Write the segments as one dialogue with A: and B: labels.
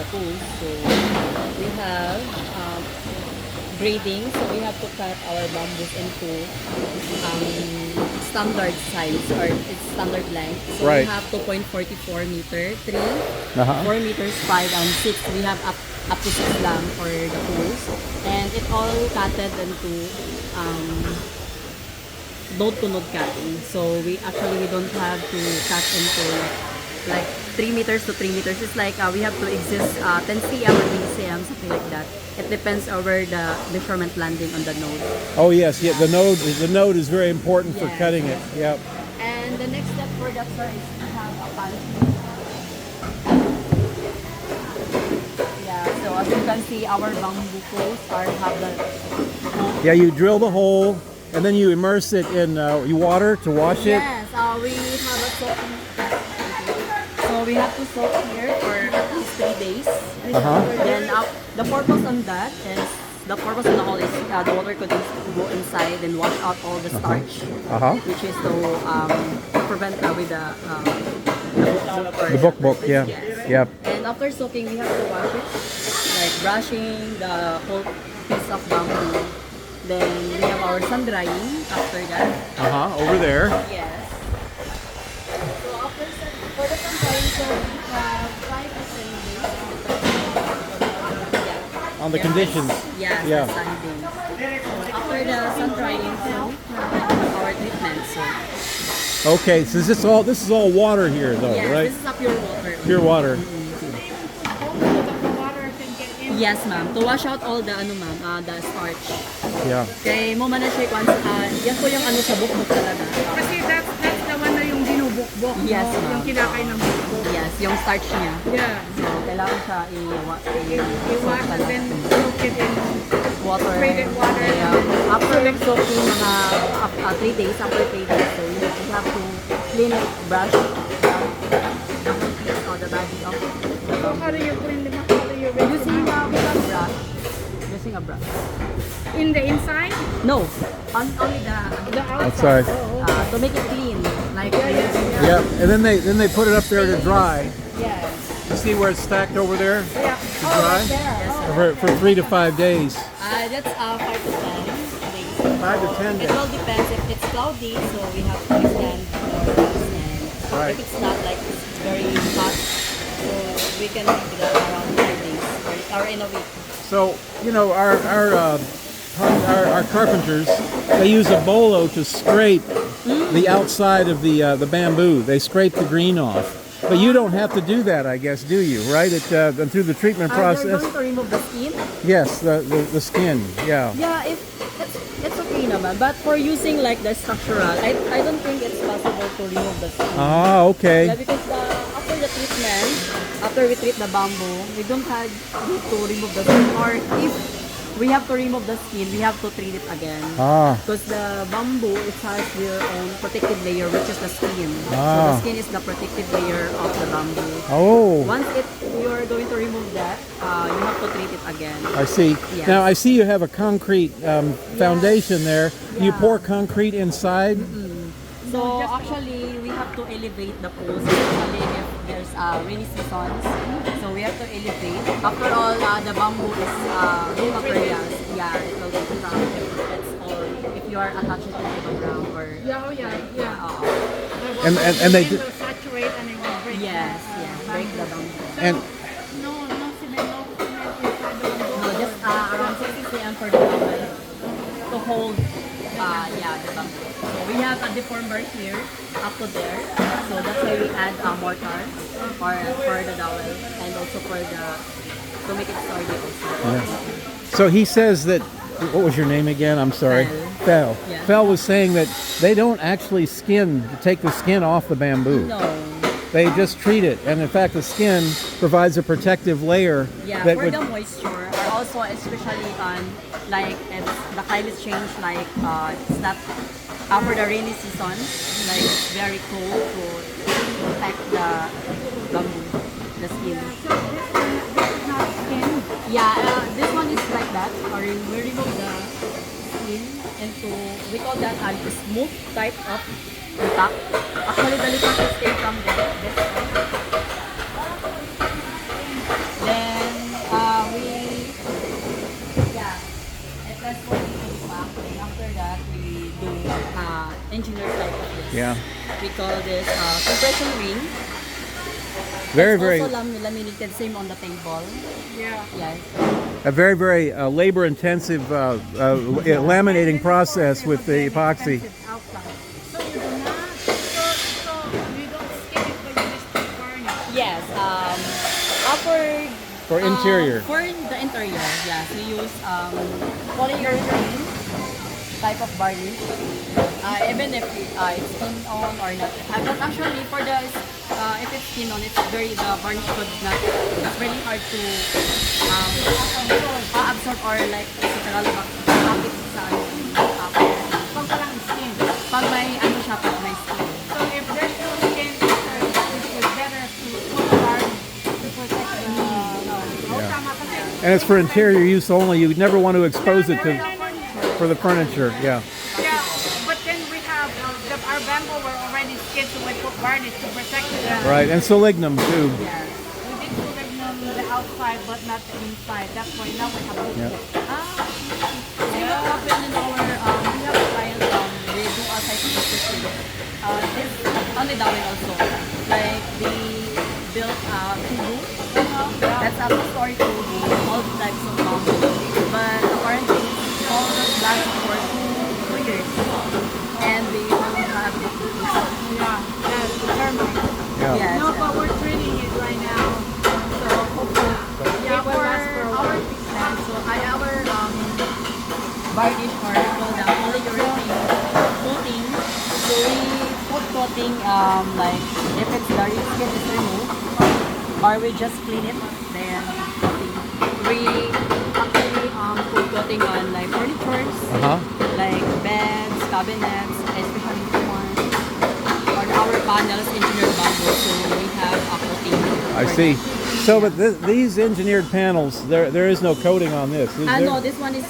A: the poles. So we have grading. So we have to cut our bamboos into standard size or its standard length. So
B: Right.
A: we have 2.44 meter, 3,
B: Uh-huh.
A: 4 meters, 5, and 6. We have up to 6 lang for the poles. And it all cutted into node-to-node cutting. So we don't have to cut into like 3 meters to 3 meters. It's like we have to exist 10 cm or 20 cm, something like that. It depends over the measurement landing on the node.
B: Oh yes, yeah. The node is very important for
A: Yes,
B: cutting it.
A: yes.
B: Yep.
A: And the next step for that, sir, is to have a pantry. Yeah, so as you can see, our bamboo poles have the
B: Yeah, you drill the hole and then you immerse it in water to wash it.
A: yes, we have a soaking. So we have to soak here for at least 3 days.
B: Uh-huh.
A: Then the purpose on that is the purpose of the hole is the water could go inside and wash out all the starch,
B: Uh-huh.
A: which is to prevent with
B: The book, yeah.
A: Yes.
B: Yep.
A: And after soaking, we have to wash it, like brushing the whole piece of bamboo. Then we have our sun drying after that.
B: Uh-huh. Over there.
A: Yes. So after for the sun drying, so we have 5 to 10 days. Yeah.
B: On the conditions.
A: Yes,
B: Yeah.
A: the sanding. After the sun drying, so we have our treatment. So
B: Okay, so this is all water here though,
A: yes,
B: right?
A: this is a pure water.
B: Pure water.
A: Yes, ma'am. To wash out all the the starch.
B: Yeah.
A: Kay mo man na siya kung yan po yung sa bukbok talaga.
C: Kasi that's the one na yung binubukbok.
A: Yes,
C: no?
A: ma'am.
C: Yung kinakain ng bukbok.
A: Yes, yung starch niya.
C: Yeah.
A: So, kailangan siya
C: I-wash and then soak it in
A: water.
C: Treated water.
A: Yeah. After soaking mga 3 days, after 3 days, so you have to clean it, brush the body of the
C: So how do you clean them up? How do you rinse
A: using
C: them out?
A: a brush. Using a brush.
C: In the inside?
A: No, only the
C: The outside?
B: Outside.
C: Oh, okay.
A: to make it clean. Like
B: Yep. And then they put it up there to dry.
A: Yes.
B: You see where it's stacked over there?
C: Yeah.
B: To dry?
A: Yes.
B: For 3 to 5 days.
A: That's 5 to 10 days.
B: 5 to 10
A: It
B: days.
A: all depends if it's cloudy, so we have to extend and
B: Right.
A: if it's not like it's very hot, so we can leave that around 5 days or in a week.
B: So you know our carpenters, they use a bolo to scrape the outside of the bamboo. They scrape the green off. But you don't have to do that, I guess, do you? Right? Through the treatment
A: They're
B: process.
A: going to remove the skin.
B: Yes, the skin. Yeah.
A: Yeah, if it's okay naman. But for using like the structural, I don't think it's possible to remove the skin.
B: Ah, okay.
A: Yeah, because after the treatment, after we treat the bamboo, we don't have to remove the skin. Or if we have to remove the skin, we have to treat it again.
B: Ah,
A: Because the bamboo, it has their own protective layer, which is the skin. So
B: Ah.
A: the skin is the protective layer of the bamboo.
B: oh,
A: Once you're going to remove that, you have to treat it again.
B: I see.
A: Yes.
B: Now I see you have a concrete foundation there. You
A: Yeah.
B: pour concrete inside.
A: So actually, we have to elevate the poles, especially if there's rainy seasons. So we have to elevate. After all, the bamboo is raw materials. Yeah, it will be strong if it's all, if you are attached to the ground or
C: Yeah, oh yeah, yeah.
B: And they
C: It
B: do-
C: will saturate and it will break.
A: yes, yes, break the bamboo.
C: So,
B: And-
C: no cement, no cement inside the bamboo.
A: No, just around 60 cm for the bamboo to hold the bamboo. So we have a deform bar here up to there. So that's why we add mortar for the dowel and also for the to make it sturdy also.
B: So he says that. What was your name again? I'm sorry. Fel.
A: Yeah.
B: Fel was saying that they don't actually take the skin off the bamboo.
A: No.
B: They just treat it, and in fact, the skin provides a protective layer
A: Yeah,
B: that
A: for
B: would.
A: the moisture, or also especially on like if the climate change, like it's not after the rainy season, like it's very cold to protect the bamboo, the skin.
C: So this is not skin.
A: Yeah, this one is like that, or we remove the skin into, we call that a smooth type of litak. Actually, the litak is came from this one. Then engineered type of this.
B: Yeah.
A: We call this compression ring.
B: Very,
A: It's
B: very,
A: also laminated, same on the table.
C: Yeah.
A: Yes.
B: a very, very labor-intensive laminating process with the epoxy.
C: Outside. So you do not. So you don't skip it, but you just put varnish.
A: Yes.
B: For interior.
A: For the interior, yes, we use polyurethane type of varnish. Even if it's skin on or not. But actually, for the if it's skin on, it's very the varnish could not. It's very hard to absorb or like kapit sa
C: Pag walang skin.
A: pag may ano siya, pag may skin.
C: So if there's no skin, it's better to put varnish to protect the.
B: Yeah.
C: Tama kasi.
B: And it's for interior use only. You would never want to expose it to for the furniture. Yeah.
C: Yeah, but then we have our bamboo were already skinned, so we put varnish to protect it.
B: Right. And selenium too.
A: Yes.
C: We did selenium the outside, but not the inside. That's why now we have both.
B: Yeah.
A: See what happened in our, we have a client, they do a site visit to this, only Darwin also. Like, they built a kubu. That's a two-story kubu, all types of bamboo. But apparently, it's all just lasted for 2 years. And they don't have it.
C: Yeah, that's the termite.
B: Yeah.
A: Yes.
C: No, but we're treating it right now. So hopefully,
A: Yeah,
C: it will last for a
A: our
C: while.
A: business, so our varnish or called the polyurethane coating. So we put coating like if it's dirty skin is removed, or we just clean it, then coating. We actually put coating on like furnitures,
B: Uh-huh.
A: like beds, cabinets, especially the ones on our panels engineered bamboo. So we have a coating.
B: I
A: for
B: see.
A: that.
B: So, but these engineered panels, there is no coating on this. Is there?
A: No, this one is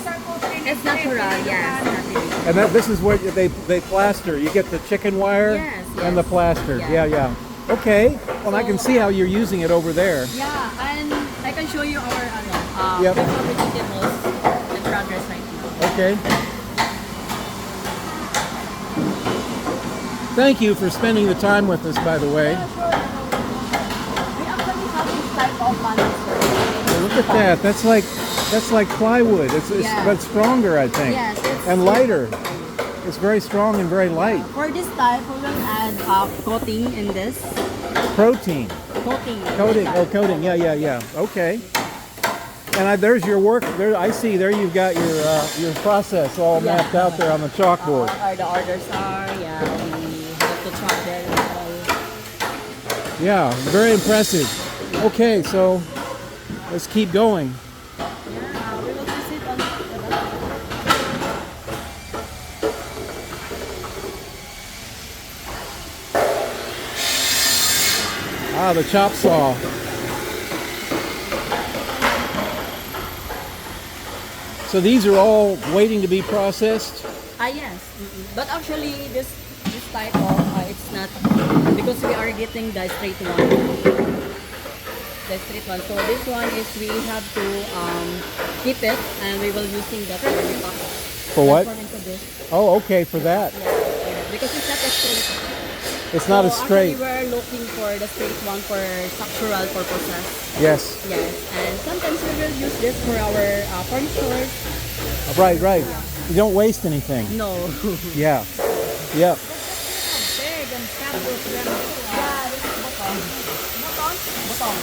A: it's natural. Yes, natural.
B: And this is what they plaster. You get the chicken wire
A: Yes,
B: and the
A: yes.
B: plaster.
A: Yeah.
B: Yeah. Okay. Well, I can see how you're using it over there.
A: Yeah, and I can show you our
B: Yep.
A: vegetables in progress right now.
B: Okay. Thank you for spending the time with us, by the way.
A: We actually have this type of panels.
B: Well, look at that. That's like plywood. It's
A: Yeah.
B: but stronger, I think,
A: Yes, it's
B: and lighter. It's very strong and very light.
A: For this type, we will add coating in this.
B: Protein.
A: Coating.
B: Coating. Oh, coating. Yeah. Okay. And there's your work. There, I see. There you've got your process all
A: Yeah.
B: mapped out there on the chalkboard.
A: Or the orders are, yeah, we have to track there and all.
B: Yeah, very impressive. Okay, so let's keep going.
A: Yeah, we will visit on the
B: The chop saw. So these are all waiting to be processed.
A: Yes. But actually, this type of it's not because we are getting the straight one. The straight one. So this one is we have to keep it, and we will using that for the box.
B: For what?
A: Transform into this.
B: Oh, okay, for that.
A: Yeah, because it's not a straight.
B: It's not
A: So
B: as straight.
A: Actually, we're looking for the straight one for structural purposes.
B: Yes.
A: Yes, and sometimes we will use this for our furniture.
B: Right. You don't waste anything.
A: No.
B: Yeah. Yep.
C: Big and cactus them.
A: Yeah, this is button. Button.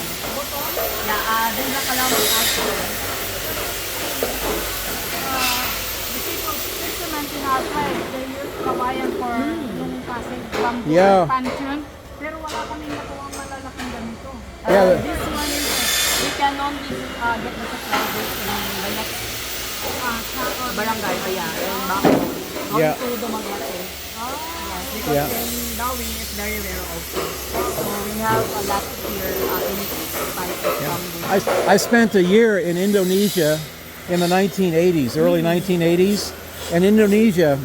A: Yeah, din na kalaman ako.
C: The people fishermen in our place, they use kawayan for yung kasing bamboo
B: Yeah.
C: pansion. Pero wala kaming nakuha malalaking ganito.
B: Yeah,
A: This one is, we can only get the supply this in the next barangay. Oh, yeah, in Bako. Going
B: Yeah.
A: to Dumaguete. Yes, because
B: Yeah.
A: in Darwin it's very rare also. So we have a lot here in this type of bamboo.
B: I spent a year in Indonesia in the 1980s, early 1980s. And Indonesia,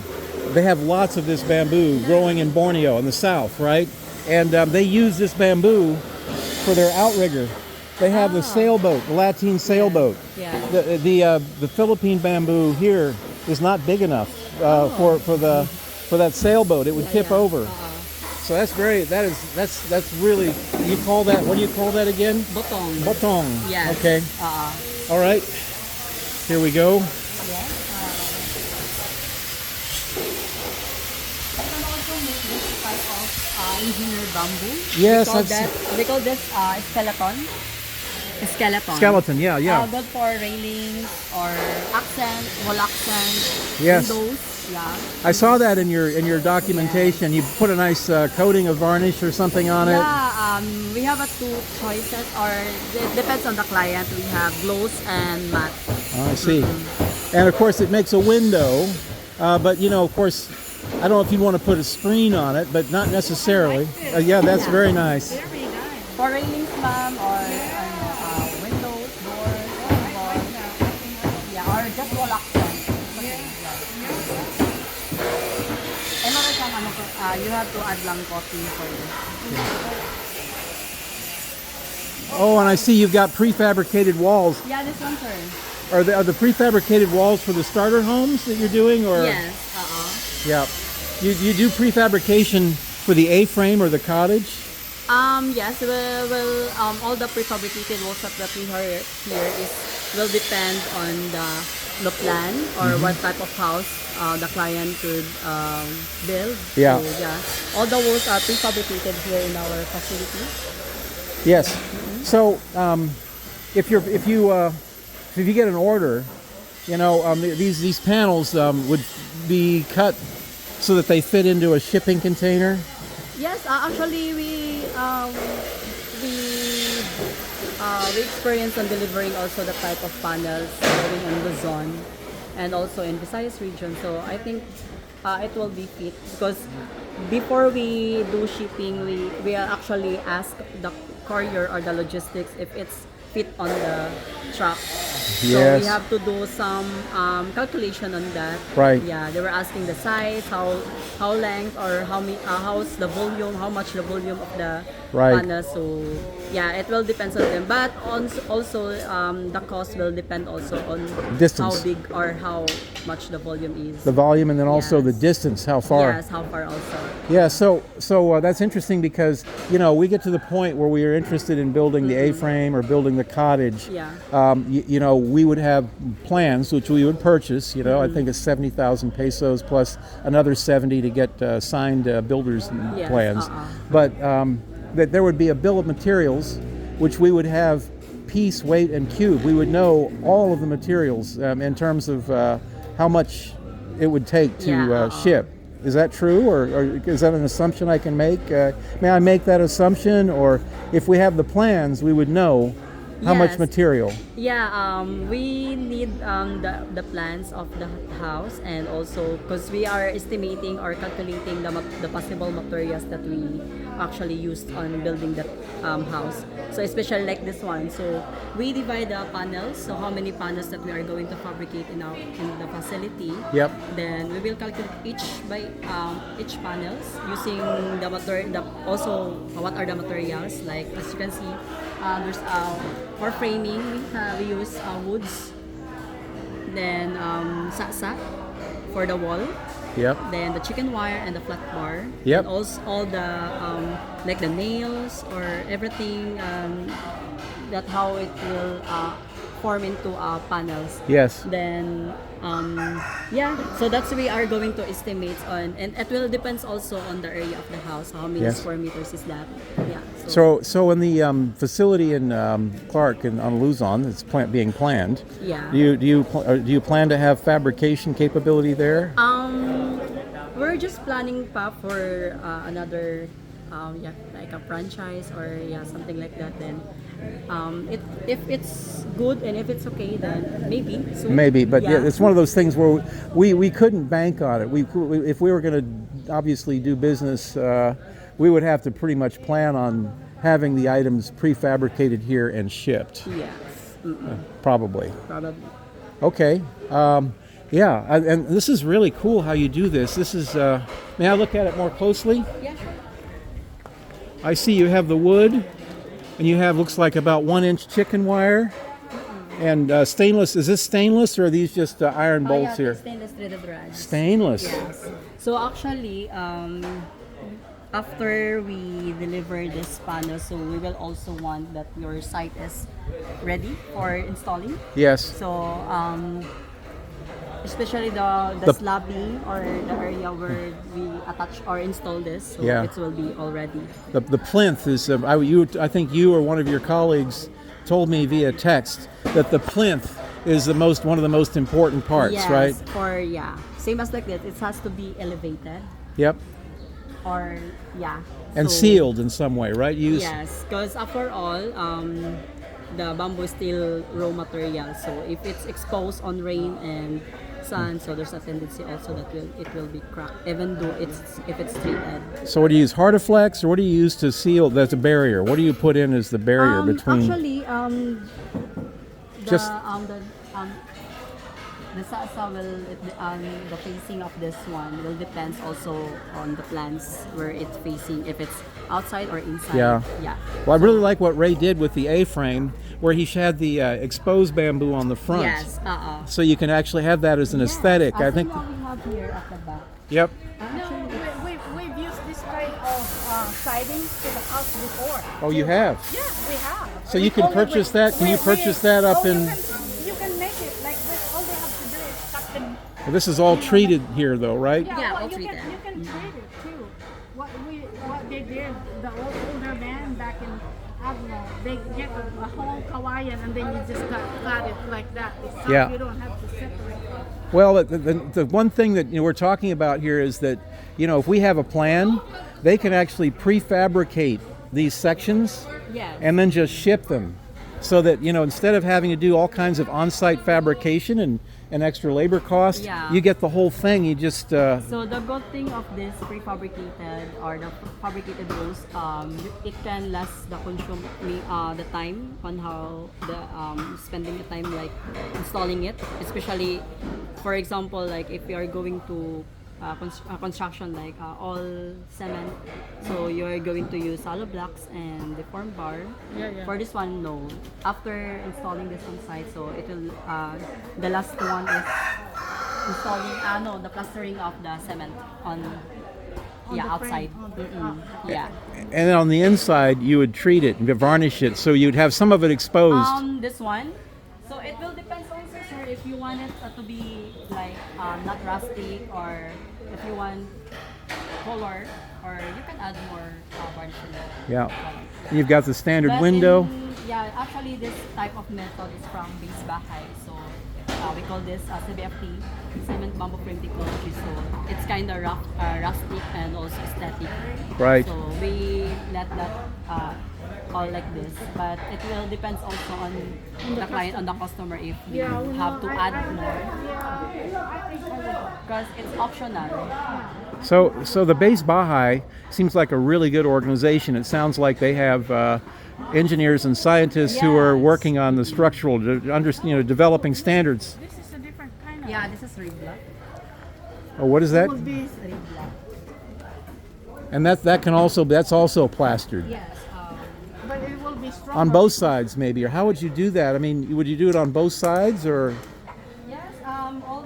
B: they have lots of this bamboo growing in Borneo in the south, right? And they use this bamboo for their outrigger. They have the sailboat, the lateen sailboat.
A: Yeah.
B: The Philippine bamboo here is not big enough for for that sailboat. It would tip
A: Yeah.
B: over. So that's really, you call that, what do you call that again?
A: Botong.
B: Botong.
A: Yes.
B: Okay. All right. Here we go.
A: Yes. I can also make this type of engineered bamboo.
B: Yes,
A: We call this skeleton. Skeleton.
B: Skeleton. Yeah, yeah.
A: Good for railings or accent, wall accent,
B: Yes.
A: windows. Yeah.
B: I saw that in your documentation. You put a nice coating of varnish or something on it.
A: Yeah, we have two choices, or it depends on the client. We have gloss and matte.
B: Oh, I see. And of course, it makes a window, but you know, of course, I don't know if you want to put a screen on it, but not necessarily. Yeah, that's
A: Yeah.
B: very nice.
C: Very nice.
A: For railings, ma'am, or windows, doors, yeah, or just wall accent. And also, you have to add lang coating for this.
B: Oh, and I see you've got prefabricated walls.
A: Yeah, this one, sir.
B: Are the prefabricated walls for the starter homes that you're doing, or?
A: Yes.
B: Yeah. You do prefabrication for the A-frame or the cottage?
A: Yes, all the prefabricated walls that we have here will depend on the plan or what type of house the client could build.
B: Yeah.
A: So, yeah. All the walls are prefabricated here in our facility.
B: Yes. So if you get an order, you know, these panels would be cut so that they fit into a shipping container.
A: Yes, actually we experience on delivering also the type of panels going in Luzon and also in Visayas region. So I think it will be fit because before we do shipping, we actually ask the courier or the logistics if it's fit on the truck. So
B: Yes.
A: we have to do some calculation on that.
B: Right.
A: Yeah, they were asking the size, how length, or how's the volume, how much the volume of the
B: Right.
A: panel. So yeah, it will depend on them. But also the cost will depend also on
B: Distance.
A: how big or how much the volume is.
B: The volume, and then also the
A: Yes.
B: distance, how far.
A: Yes, how far also.
B: Yeah, so that's interesting because, you know, we get to the point where we are interested in building the A-frame or building the cottage.
A: Yeah.
B: You know, we would have plans which we would purchase. You know, I think it's 70,000 pesos plus another 70 to get signed builders
A: Yes,
B: plans. But that there would be a bill of materials, which we would have piece, weight, and cube. We would know all of the materials in terms of how much it would take to
A: Yeah,
B: ship. Is that true, or is that an assumption I can make? May I make that assumption, or if we have the plans, we would know how much
A: Yes.
B: material?
A: Yeah, we need the plans of the house, and also because we are estimating or calculating the possible materials that we actually used on building the house. So especially like this one, so we divide the panels. So how many panels that we are going to fabricate in the facility.
B: Yep.
A: Then we will calculate each panels using the material. Also, what are the materials? Like as you can see, there's for framing we use woods. Then saksa for the wall.
B: Yep.
A: Then the chicken wire and the flat bar.
B: Yep.
A: And also all the like the nails or everything that how it will form into panels.
B: Yes.
A: Then yeah, so that's we are going to estimate on, and it will depends also on the area of the house. How many
B: Yes.
A: square meters is that? Yeah.
B: So in the facility in Clark on Luzon, it's being planned.
A: Yeah.
B: Do you plan to have fabrication capability there?
A: We're just planning pa for another yeah, like a franchise or yeah, something like that. Then if it's good and if it's okay, then maybe. So,
B: Maybe, but yeah, it's one of those things where we couldn't bank on it. If we were going to obviously do business, we would have to pretty much plan on having the items prefabricated here and shipped.
A: Yes.
B: Probably.
A: Probably.
B: Okay. Yeah, and this is really cool how you do this. This is. May I look at it more closely?
A: Yeah, sure.
B: I see you have the wood, and you have looks like about 1 inch chicken wire. And stainless, is this stainless or are these just iron bolts here?
A: Stainless threaded rods.
B: Stainless.
A: Yes. So actually, after we deliver this panel, so we will also want that your site is ready for installing.
B: Yes.
A: So especially the slabby or the area where we attach or install this, so
B: Yeah.
A: it will be already.
B: The plinth is, I think you or one of your colleagues told me via text that the plinth is one of the most important parts,
A: Yes,
B: right?
A: or same as like this. It has to be elevated
B: Yep.
A: or
B: And
A: so-
B: sealed in some way, right?
A: Yes, because after all, the bamboo is still raw material. So if it's exposed on rain and sun, so there's a tendency also that it will be cracked, even though if it's treated.
B: So what do you use, Hardiflex, or what do you use to seal? That's a barrier. What do you put in as the barrier between?
A: Actually,
B: Just-
A: the sasa will the facing of this one will depends also on the plants where it's facing, if it's outside or inside.
B: Yeah.
A: Yeah.
B: Well, I really like what Ray did with the A-frame, where he had the exposed bamboo on the front.
A: Yes.
B: So you can actually have that as an aesthetic. I think.
A: What we have here at the back.
B: Yep.
C: No, we've used this kind of siding to the house before.
B: Oh, you have.
C: Yeah, we have.
B: So you can purchase that? Can you purchase that up in?
C: You can make it like this. All they have to do is cut them.
B: This is all treated here, though, right?
A: Yeah,
C: well,
A: all
C: you
A: treated.
C: can treat it too. What they did, the older man back in Agno, they get a whole kawayan and then you just cut it like that. So
B: Yeah.
C: you don't have to separate it.
B: Well, the one thing that we're talking about here is that if we have a plan, they can actually prefabricate these sections
A: Yes.
B: and then just ship them, so that instead of having to do all kinds of on-site fabrication and extra labor cost,
A: Yeah.
B: you get the whole thing. You just
A: So the good thing of this prefabricated or the fabricated rolls, it can last the time on how the spending the time like installing it, especially for example like if you are going to construction like all cement, so you're going to use hollow blocks and the form bar.
C: Yeah.
A: For this one, no. After installing this on site, so it will the last one is installing the plastering of the cement on
C: the
A: outside.
C: frame, on the-
A: Mm-mm. Yeah.
B: and then on the inside you would treat it and varnish it, so you'd have some of it exposed.
A: This one. So it will depend also, sir, if you want it to be like not rustic, or if you want color, or you can add more varnish in it.
B: Yeah. You've got the standard
A: But
B: window.
A: actually this type of method is from Base Bahay. So we call this CBFT, Cement Bamboo Frame Technology. So it's kind of rustic and also aesthetic.
B: Right.
A: So we let that all like this, but it will depends also on the client, on the customer, if we have to add more, because it's optional.
B: So the Base Bahay seems like a really good organization. It sounds like they have engineers and scientists who are
A: Yes.
B: working on the structural, developing standards.
C: This is a different kind of.
A: Yeah, this is rig block.
B: Oh, what is that?
C: Would be
A: Rig block.
B: And that's also plastered
A: Yes.
C: but it will be stronger.
B: on both sides, maybe. Or how would you do that? I mean, would you do it on both sides, or?
A: Yes. All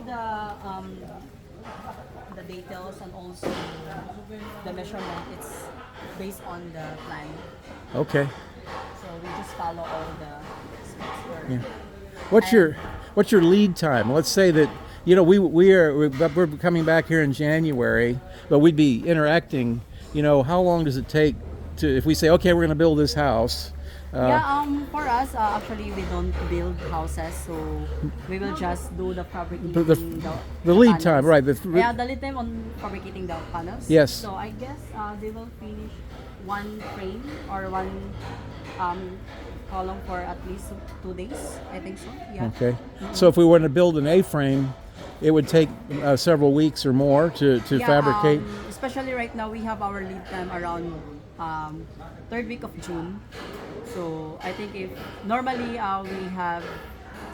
A: the details and also the measurement. It's based on the plan.
B: Okay.
A: So we just follow all the specs.
B: Yeah. What's your lead time? Let's say that we're coming back here in January, but we'd be interacting. How long does it take if we say, okay, we're going to build this house?
A: For us, actually, we don't build houses, so we will just do the fabricating
B: The lead
A: panels.
B: time, right?
A: The lead time on fabricating the panels.
B: Yes.
A: So I guess they will finish one frame or one column for at least 2 days. I think so. Yeah.
B: Okay. So if we were to build an A-frame, it would take several weeks or more to fabricate.
A: Especially right now, we have our lead time around third week of June. So I think if normally we have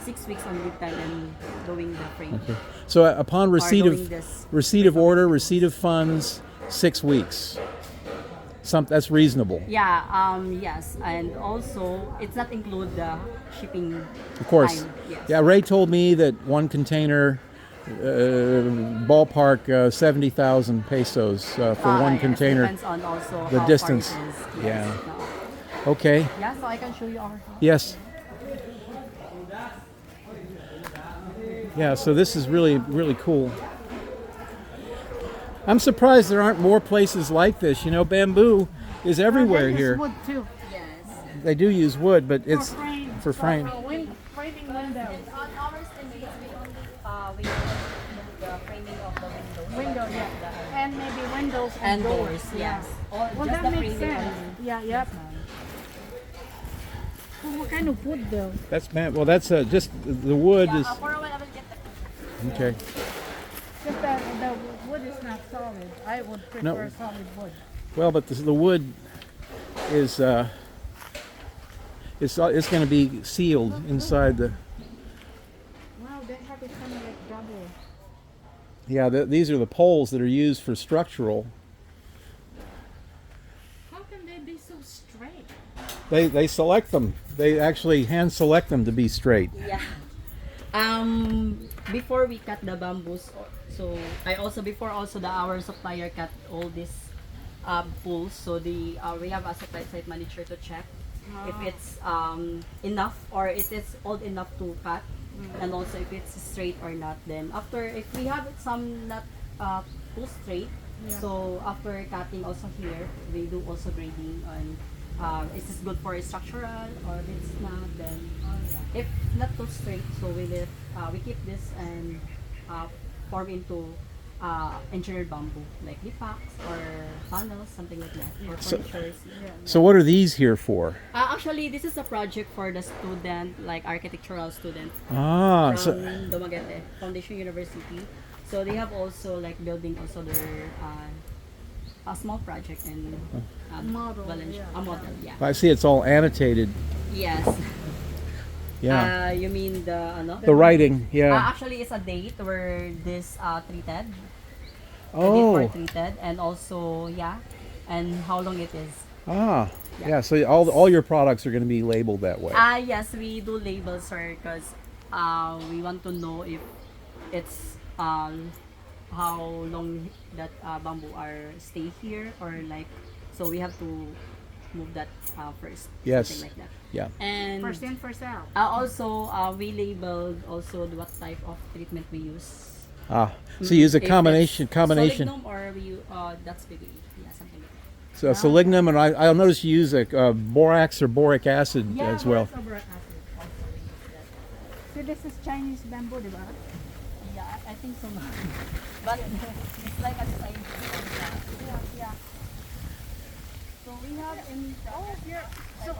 A: 6 weeks on lead time and doing the frame.
B: Okay. So upon receipt
A: doing
B: of
A: this
B: receipt of order, receipt of funds, 6 weeks. That's reasonable.
A: Yeah, yes, and also it's not include the shipping.
B: Of course.
A: time. Yes.
B: Yeah, Ray told me that one container, ballpark 70,000 pesos for one
A: Yes,
B: container.
A: depends on also
B: The
A: how
B: distance.
A: far it is.
B: Yeah.
A: Yes.
B: Okay.
A: Yeah, so I can show you our house.
B: Yes. Yeah, so this is really, really cool. I'm surprised there aren't more places like this. You know, bamboo is everywhere
C: They use
B: here.
C: wood too.
A: Yes.
B: They do use wood, but it's for frame.
C: Framing windows.
A: On our estimate, we do the framing of the windows.
C: Window, yeah. And maybe windows
A: And
C: doors.
A: doors, yes. Or
C: Well,
A: just
C: that
A: the
C: makes
A: framing
C: sense.
A: only.
C: Yeah, yep. Well, what kind of wood though?
B: That's well, that's just the wood is
A: For a while, I will get that.
B: okay.
C: Just that the wood is not solid. I would prefer
B: No.
C: solid wood.
B: Well, but the wood is it's going to be sealed inside the.
C: Wow, they have it kind of like double.
B: Yeah, these are the poles that are used for structural.
C: How can they be so straight?
B: They select them. They actually hand select them to be straight.
A: Yeah. Before we cut the bamboos, so I also before also our supplier cut all these poles. So we have a supply site manager to check if it's enough or it is old enough to cut, and also if it's straight or not. Then after if we have some not too straight, so after cutting also here we do also grading on. Is this good for structural or if it's not, then if not too straight, so we keep this and form into engineered bamboo like lipacs or panels, something like that, or
B: So-
A: furnitures.
B: So what are these here for?
A: Actually, this is a project for the student, like architectural student
B: Ah,
A: from
B: so
A: Dumaguete Foundation University. So they have also like building also their a small project in
C: Model,
A: Valencia.
C: yeah.
A: A model, yeah.
B: I see it's all annotated.
A: Yes.
B: Yeah,
A: You mean the ano?
B: the writing. Yeah.
A: Actually, it's a date where this treated. The date
B: Oh,
A: for treated, and also and how long it is.
B: ah, yeah. So all your products are going to be labeled that way.
A: Yes, we do labels, sir, because we want to know if it's how long that bamboo are stay here or like. So we have to move that first.
B: Yes.
A: Something like that.
B: Yeah.
A: And
C: First in, first out.
A: also, we labeled also what type of treatment we use.
B: Ah, so you use a
A: If
B: combination.
A: it's
B: Combination.
A: Solignum or we that's PBE. Yeah, something like that.
B: So lignum, and I'll notice you use a borax or boric acid as well.
C: Boric acid also we use that. So this is Chinese bamboo, diba?
A: Yeah, I think so. But it's like a side.
C: Yeah.
A: So we have in
C: Here, so,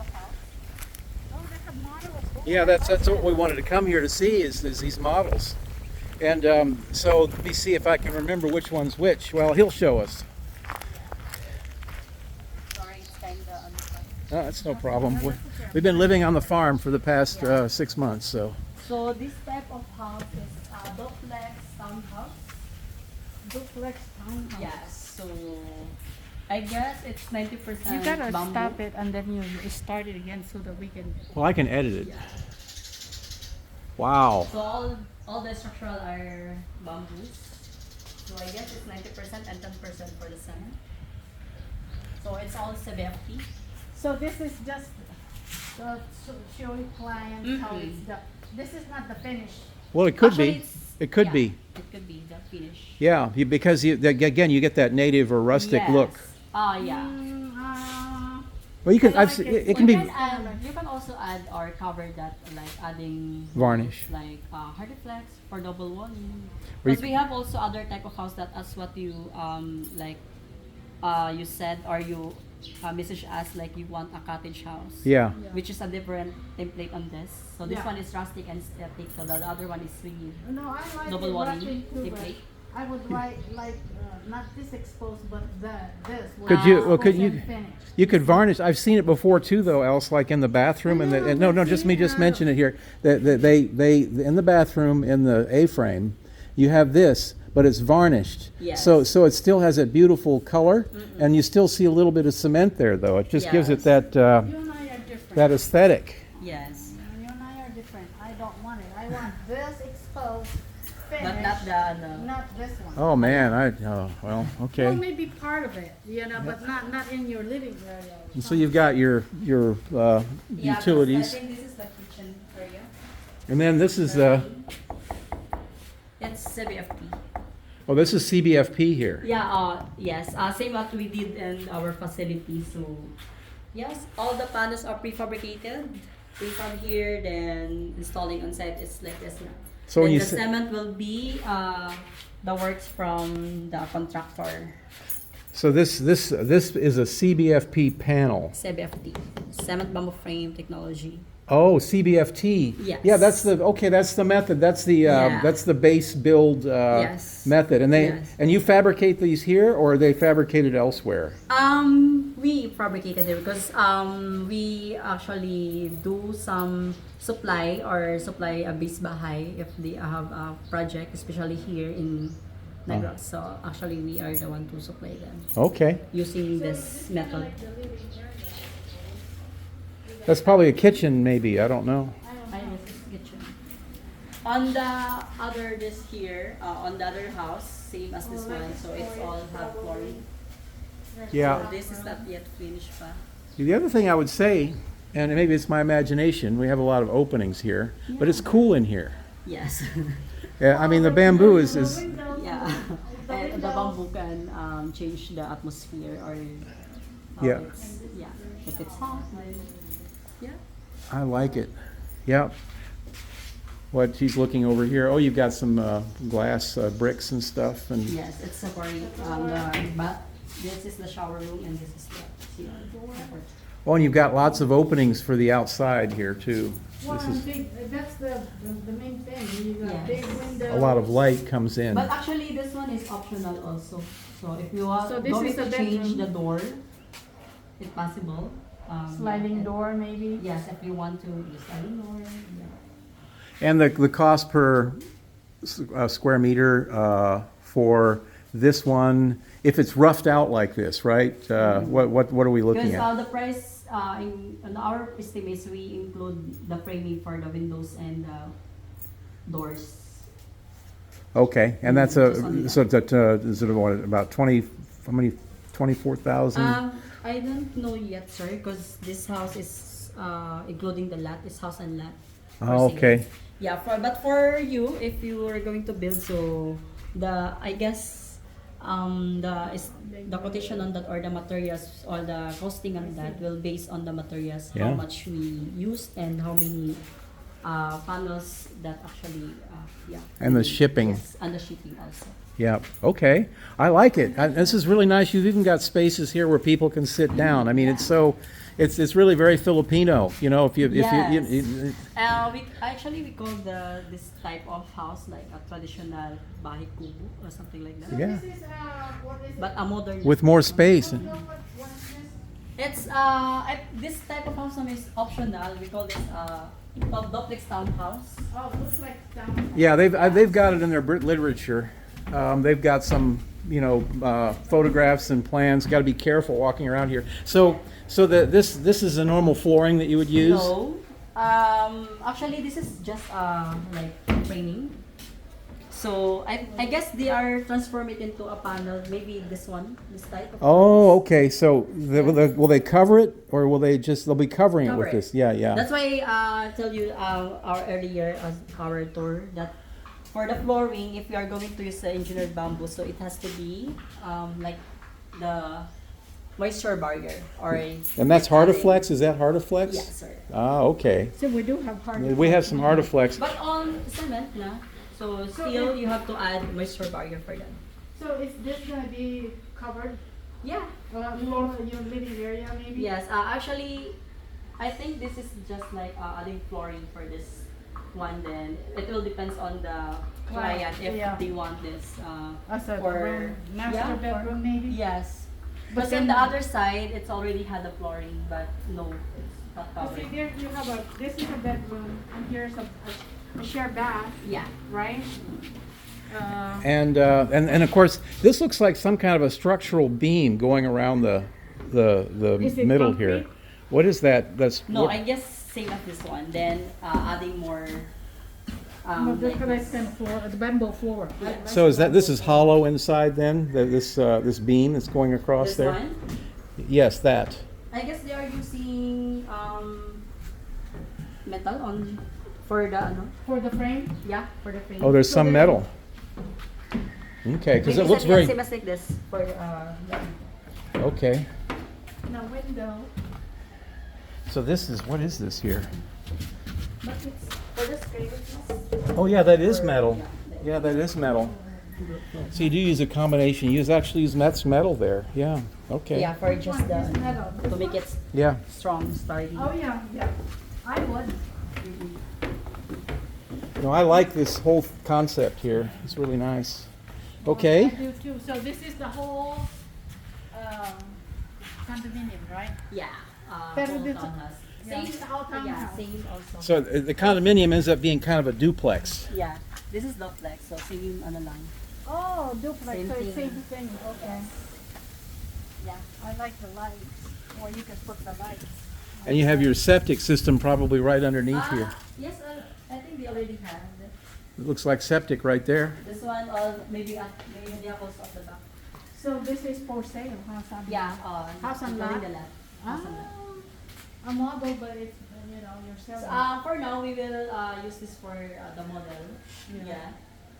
C: they have model of both.
B: Yeah, that's what we wanted to come here to see is these models. And so let me see if I can remember which one's which. Well, he'll show us.
A: sorry, it's kind of
B: Oh, that's no problem. We've been living on the farm for the past 6 months, so.
A: So this type of house is duplex townhouse.
C: Duplex townhouse.
A: Yes. So I guess it's 90%
C: You gotta
A: bamboo.
C: stop it and then you start it again so that we can.
B: Well, I can edit it. Wow.
A: So all the structural are bamboos. So I guess it's 90% and 10% for the cement. So it's all CBFT.
C: So this is just showing clients how it's done. This is not the finish.
B: Well, it could
A: Actually,
B: be.
A: it's-
B: It could
A: yeah,
B: be.
A: It could be the finish.
B: Yeah, because again, you get that native or rustic look.
A: Yeah.
B: Well, you can.
C: I
B: I've
C: like
B: seen,
C: it.
B: it can be.
A: You can also add or cover that like adding
B: Varnish.
A: like Hardiflex for double walling.
B: Or you
A: Because we have also other type of house that as what you like you said or you message us like you want a cottage house.
B: Yeah.
A: Which is a different template on this. So this
C: Yeah.
A: one is rustic and static. So the other one is really
C: No, I like
A: double
C: it
A: walling
C: rustic too, but
A: template.
C: I would like not this exposed, but this.
B: Could you? Well, could
C: exposed
B: you?
C: and finished.
B: You could varnish. I've seen it before too, though. Else, like in the bathroom, and no, just me. Just mention it here. That they in the bathroom in the A-frame, you have this, but it's varnished.
A: Yes.
B: So it still has that beautiful color, and you still see a little bit of cement there, though. It just gives it
A: Yes.
B: that
C: You and I are different.
B: that aesthetic.
A: Yes.
C: You and I are different. I don't want it. I want this exposed,
A: But
C: finished,
A: not the
C: not this one.
B: Oh man, well,
C: Well,
B: okay.
C: maybe part of it, but not in your living area.
B: And so you've got your utilities,
A: I think this is the kitchen area.
B: and then this is
A: It's CBFP.
B: oh, this is CBFP here.
A: Yeah, yes. Same what we did in our facility. So, yes, all the panels are prefabricated. Prefab here, then installing on site is like this now.
B: So when
A: then
B: you
A: the
B: say-
A: cement will be the works from the contractor.
B: So this is a CBFP panel.
A: CBFT, cement bamboo frame technology.
B: Oh, CBFT.
A: Yes.
B: Yeah, that's the method. That's
A: Yeah.
B: the base build
A: Yes.
B: method. And
A: Yes.
B: and you fabricate these here, or are they fabricated elsewhere?
A: We fabricated it because we actually do some supply a base bahay if they have a project, especially here in Negros. So actually we are the one to supply them
B: Okay.
A: using this method.
B: That's probably a kitchen, maybe. I don't know.
A: I guess it's kitchen. On the other this here, on the other house, same as this one. So it's all have flooring.
B: Yeah.
A: So this is not yet finished pa.
B: The other thing I would say, and maybe it's my imagination, we have a lot of openings here, but it's cool in here.
A: Yes.
B: Yeah, I mean the bamboo is
A: Yeah. And the bamboo can change the atmosphere or
B: Yeah.
A: yeah. If it's hot, then yeah.
B: I like it. Yep. What she's looking over here. Oh, you've got some glass bricks and stuff, and
A: Yes, it's separate. But this is the shower room and this is the separate.
B: oh, and you've got lots of openings for the outside here too.
C: Well,
B: This is
C: that's the main thing. You got
A: Yes.
C: big windows.
B: a lot of light comes in.
A: But actually, this one is optional also. So if you are
C: So this
A: going
C: is
A: to
C: the
A: change
C: bedroom.
A: the door, if possible.
C: Sliding
A: yeah,
C: door, maybe.
A: Yes, if you want to use sliding door. Yeah.
B: And the cost per square meter for this one, if it's roughed out like this, right? What are we looking
A: Because
B: at?
A: the price in our estimates, we include the framing for the windows and the doors.
B: Okay, and that's
A: Just only that.
B: so that is it what, about 20? How many? 24,000.
A: I don't know yet, sir, because this house is including the lot, is house and lot. for
B: Oh,
A: sale.
B: okay.
A: Yeah, but for you, if you are going to build, so I guess the quotation on that or the materials or the costing on that will base on the materials,
B: Yeah.
A: how much we used and how many panels that actually yeah.
B: And the shipping.
A: Yes, and the shipping also.
B: Yeah. Okay. I like it. This is really nice. You've even got spaces here where people can sit down. I mean, it's really very Filipino. You know, if you
A: We call this type of house like a traditional bahay kubo or something like that.
B: Yeah.
C: This is, what is it?
A: But a modern.
B: with more space.
C: You know what is this?
A: It's this type of house is optional. We call this duplex townhouse.
C: Oh, looks like down.
B: Yeah, they've got it in their literature. They've got some, photographs and plans. Got to be careful walking around here. So this is a normal flooring that you would use.
A: No, actually this is just like framing. So I guess they are transform it into a panel. Maybe this type of.
B: Oh, okay. So will they cover it, or will they'll be covering it
A: Cover
B: with
A: it.
B: this? Yeah, yeah.
A: That's why I tell you our earlier our tour that for the flooring, if we are going to use the engineered bamboo, so it has to be like the moisture barrier or.
B: And that's Hardiflex. Is that Hardiflex?
A: Yes, sir.
B: Ah, okay.
C: So we do have hard.
B: We have some Hardiflex.
A: But on cement, na. So still you have to add moisture barrier for them.
C: So is this gonna be covered?
A: Yeah.
C: Floor, your living area maybe?
A: Yes. Actually, I think this is just like adding flooring for this one. Then it will depends on the client if
C: Yeah.
A: they want this.
C: As a
A: For-
C: room, master
A: yeah,
C: bedroom maybe?
A: Yes.
C: But
A: But
C: then-
A: on the other side, it's already had the flooring, but no, it's not
C: So see
A: covered.
C: there you have this is a bedroom and here's a share bath,
A: Yeah.
C: right?
B: And of course, this looks like some kind of a structural beam going around the
C: Is it
B: middle
C: concrete?
B: here. What is that? That's
A: No,
B: what-
A: I guess same as this one. Then adding more.
C: No, the
A: like this.
C: collection floor, the bamboo floor. I like
B: so is
C: the
B: that this
C: bamboo
B: is
C: floor.
B: hollow inside then? This beam that's going across
A: This
B: there?
A: one.
B: Yes, that.
A: I guess they are using metal on for the ano.
C: For the frame?
A: Yeah, for the frame.
B: Oh, there's
C: So
B: some
C: they-
B: metal. Okay, because
A: Maybe
B: it looks
A: same-
B: very
A: same as like this for
B: okay.
C: No window.
B: So this is what is this here?
A: but it's for the scrapers.
B: Oh yeah, that is
A: Or-
B: metal.
A: yeah,
B: Yeah, that is metal. So you do use a combination. You actually use that's metal there. Yeah. Okay.
A: Yeah, for just
C: One is
A: the
C: metal.
A: to make it
B: Yeah.
A: strong starting.
C: Oh yeah, yeah. I would.
B: No, I like this whole concept here. It's really nice.
C: I
B: Okay.
C: do too. So this is the whole condominium, right?
A: Yeah.
C: Pero
A: Whole
C: dito-
A: townhouse.
C: Yeah.
A: Same.
C: All
A: Yeah,
C: townhouse.
A: same also.
B: So the condominium ends up being kind of a duplex.
A: Yeah, this is duplex, so same ano lang.
C: Oh, duplex.
A: Same
C: So it's
A: thing.
C: same thing. Okay. Yeah, I like the lights. Or you can put the lights.
B: And you have your septic system probably right underneath here.
A: Yes, I think they already have it.
B: It looks like septic right there.
A: This one, maybe they have also at the back.
C: So this is for sale, huh? Sabi?
A: Yeah,
C: House and
A: including
C: lot?
A: the lot. House and lot.
C: A model, but it's, you know, you're
A: So,
C: selling.
A: for now, we will use this for the model. Yeah.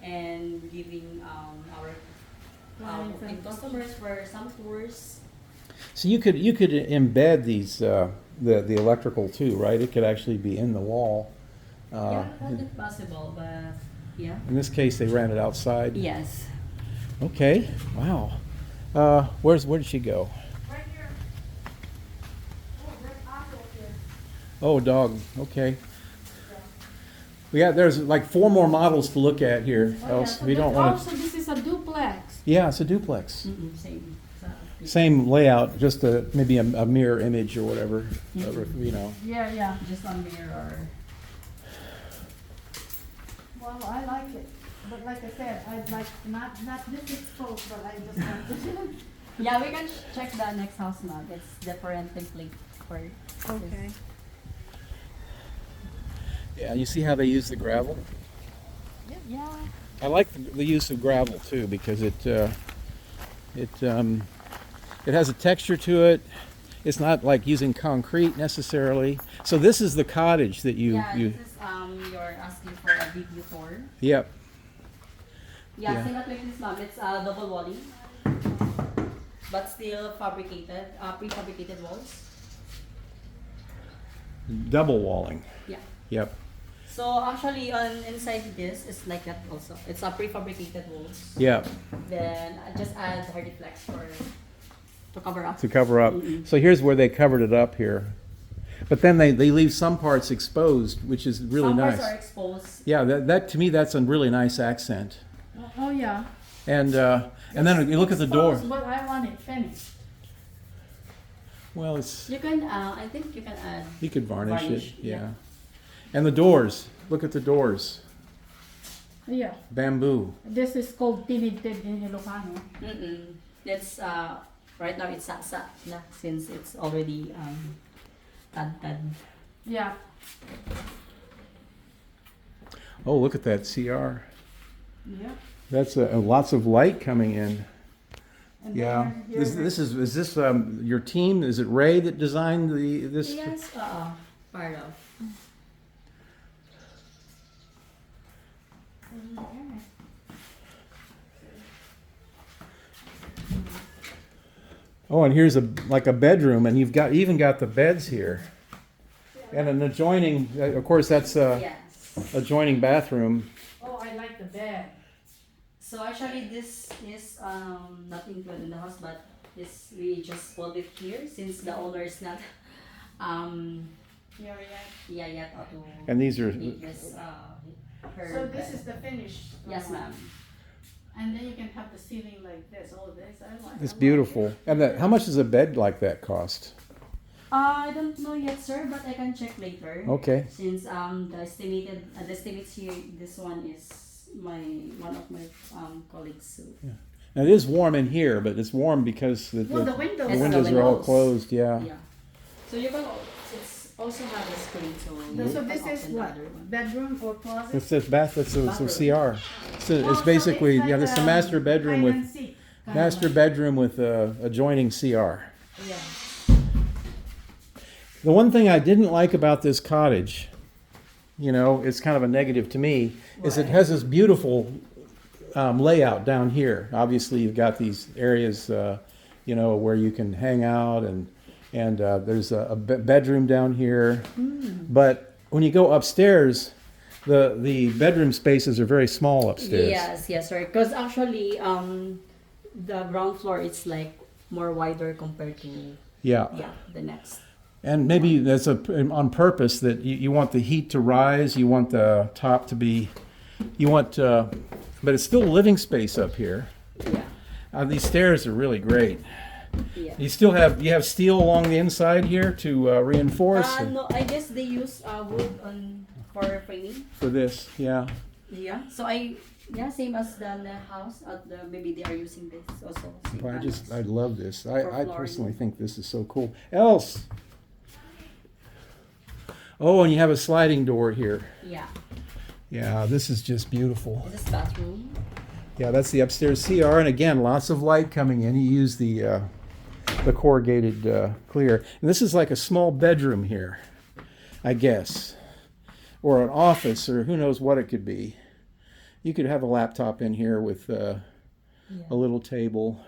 A: And giving our
C: Clients and
A: customers for some tours.
B: So you could embed these the electrical too, right? It could actually be in the wall.
A: Yeah, that's possible, but yeah.
B: In this case, they ran it outside.
A: Yes.
B: Okay. Wow. Where did she go?
C: Right here. Oh, there's Otto here.
B: Oh, dog. Okay. There's like 4 more models to look at here.
C: Oh,
B: Else
C: yeah.
B: we don't want to.
C: Also, this is a duplex.
B: Yeah, it's a duplex.
A: Same.
B: Same layout, just maybe a mirror image or whatever. You know.
C: Yeah, yeah.
A: Just on mirror.
C: Well, I like it. But like I said, I'd like not this exposed, but I just want this.
A: Yeah, we can check the next house now. It's different template for
C: Okay.
B: Yeah, you see how they use the gravel?
A: Yeah.
B: I like the use of gravel too because it has a texture to it. It's not like using concrete necessarily. So this is the cottage that you
A: This is you're asking for a video tour.
B: Yep.
A: Yeah,
B: Yeah.
A: same like this, ma'am. It's double walling, but still fabricated, prefabricated walls.
B: Double walling.
A: Yeah.
B: Yep.
A: So actually, on inside this is like that also. It's a prefabricated walls.
B: Yep.
A: Then I just add Hardiflex to cover up.
B: To cover up.
A: Mhm.
B: So here's where they covered it up here. But then they leave some parts exposed, which is really
A: Some
B: nice.
A: parts are exposed.
B: Yeah, that to me that's a really nice accent.
C: Oh yeah.
B: And then you look at the door.
C: Exposed, but I want it finished.
B: Well, it's
A: You can, I think you can add.
B: you could varnish
A: Varnish,
B: it. Yeah.
A: yeah.
B: And the doors. Look at the doors.
C: Yeah.
B: Bamboo.
C: This is called tinidted in Ilocano.
A: It's right now it's sa na since it's already tad.
C: Yeah.
B: Oh, look at that CR.
C: Yeah.
B: That's lots of light coming in.
C: And
B: Yeah.
C: then here-
B: This is this your team? Is it Ray that designed this?
A: Yes, part of.
B: Oh, and here's like a bedroom, and you've even got the beds here, and an adjoining. Of course, that's a
A: Yes.
B: adjoining bathroom.
C: Oh, I like the bed.
A: So actually, this is not included in the house, but this we just pulled it here since the owner is not
C: Here we
A: yet to
B: And these are
A: make this her
C: So this
A: bed.
C: is the finished.
A: Yes, ma'am.
C: And then you can have the ceiling like this. Oh, this I like.
B: it's
C: I like
B: beautiful.
C: it.
B: And how much does a bed like that cost?
A: I don't know yet, sir, but I can check later.
B: Okay.
A: Since the estimates here, this one is my one of my colleagues.
B: Now it is warm in here, but it's warm because the
C: Well, the windows.
B: the windows are all closed. Yeah.
A: Yeah. So you can also have a screen.
C: So this
A: open
C: is
A: the
C: what?
A: other one.
C: Bedroom or closet?
B: It's this bath. That's a
A: Bathroom.
B: CR. So
C: Oh,
B: it's
C: so
B: basically
C: like
B: this is a
C: a
B: master bedroom
C: hide
B: with
C: and seek kind of
B: master
C: like.
B: bedroom with adjoining CR.
A: Yeah.
B: The one thing I didn't like about this cottage, you know, it's kind of a negative to me, is it
A: Right.
B: has this beautiful layout down here. Obviously, you've got these areas, you know, where you can hang out, and there's a bedroom down here. But when you go upstairs, the bedroom spaces are very small upstairs.
A: Yes, right. Because actually, the ground floor is like more wider compared to
B: Yeah.
A: the next.
B: And maybe that's on purpose that you want the heat to rise, you want the top to be, but it's still living space up here.
A: Yeah.
B: These stairs are really great.
A: Yeah.
B: You have steel along the inside here to reinforce
A: No, I guess they use wood for framing.
B: for this. Yeah.
A: Yeah. So same as the house. Maybe they are using this also. same
B: But
A: panels.
B: I love this.
A: For
B: I
A: flooring.
B: personally think this is so cool. Else. Oh, and you have a sliding door here.
A: Yeah.
B: Yeah, this is just beautiful.
A: This is bathroom.
B: Yeah, that's the upstairs CR, and again, lots of light coming in. You use the corrugated clear, and this is like a small bedroom here, I guess, or an office, or who knows what it could be. You could have a laptop in here with a little table,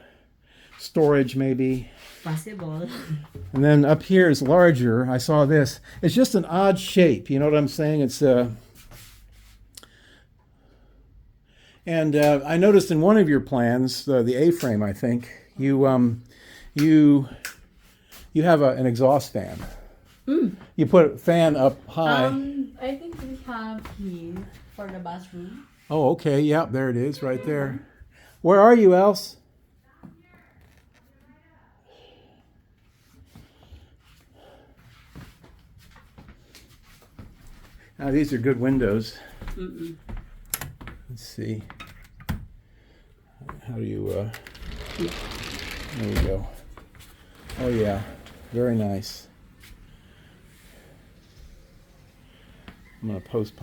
B: storage maybe.
A: Possible.
B: And then up here is larger. I saw this. It's just an odd shape. You know what I'm saying? It's and I noticed in one of your plans, the A-frame, I think, you have an exhaust fan. You put a fan up high.
A: I think we have here for the bathroom.
B: Oh, okay. Yeah, there it is, right there. Where are you, Else? Now, these are good windows. Let's see. How do you, there we go. Oh yeah, very nice. I'm gonna postpone